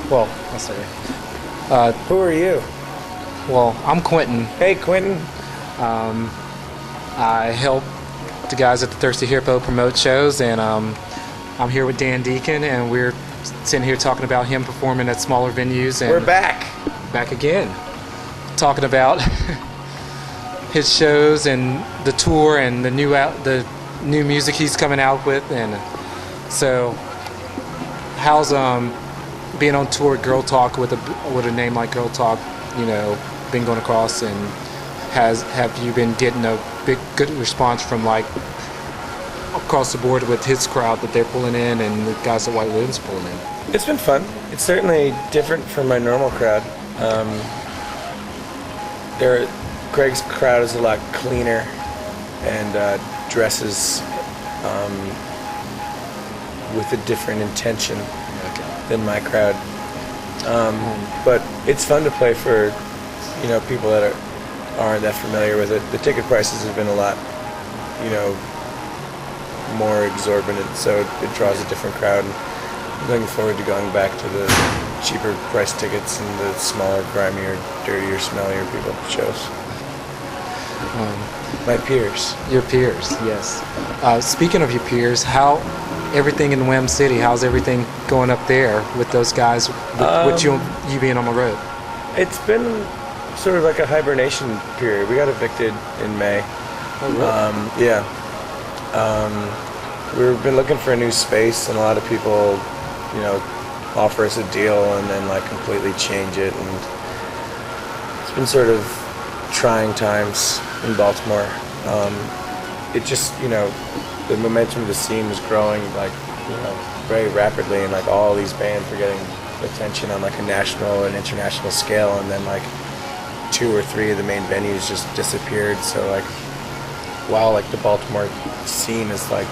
Well, I'll say. Who are you? Well, I'm Quinton. Hey, Quinton. I help the guys at the Thirsty Hippo promote shows, and I'm here with Dan Deacon, and we're sitting here talking about him performing at smaller venues. And We're back. back again, talking about his shows and the tour and the new music he's coming out with. And so, how's being on tour with Girl Talk with a name like Girl Talk, been going across, and have you been getting a good response from like across the board with his crowd that they're pulling in and the guys at White Loon's pulling in? It's been fun. It's certainly different from my normal crowd. Greg's crowd is a lot cleaner and dresses with a different intention than my crowd. But it's fun to play for people that aren't that familiar with it. The ticket prices have been a lot more exorbitant, so it draws a different crowd. I'm looking forward to going back to the cheaper price tickets and the smaller, grimier, dirtier, smellier people shows. My peers. Your peers, yes. Speaking of your peers, how everything in Wham City, how's everything going up there with those guys, with you being on the road? It's been sort of like a hibernation period. We got evicted in May. Oh, really? Yeah. We've been looking for a new space, and a lot of people, offer us a deal and then like completely change it, and it's been sort of trying times in Baltimore. It just, the momentum of the scene was growing like, very rapidly, and like all these bands were getting attention on like a national and international scale, and then like 2 or 3 of the main venues just disappeared. So like, while like the Baltimore scene is like,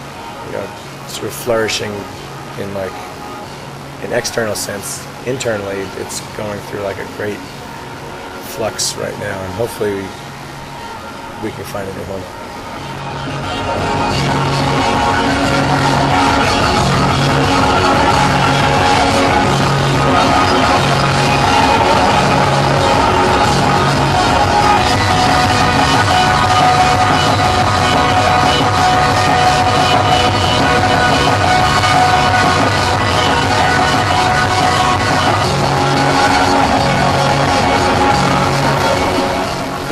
sort of flourishing in like an external sense, internally it's going through like a great flux right now, and hopefully we can find a new home.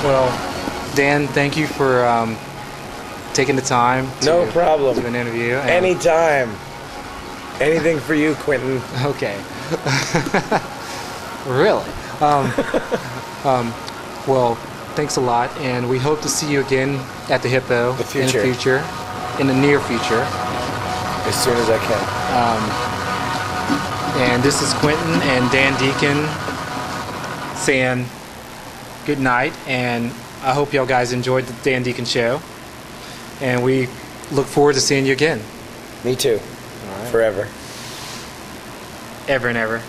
Well, Dan, thank you for taking the time to No problem. do an interview. Anytime. Anything for you, Quinton. Okay. Really? Well, thanks a lot, and we hope to see you again at the Hippo in the future, in the near future. As soon as I can. And this is Quinton and Dan Deacon saying good night, and I hope y'all guys enjoyed the Dan Deacon show, and we look forward to seeing you again. Me too. All right. Forever. Ever and ever.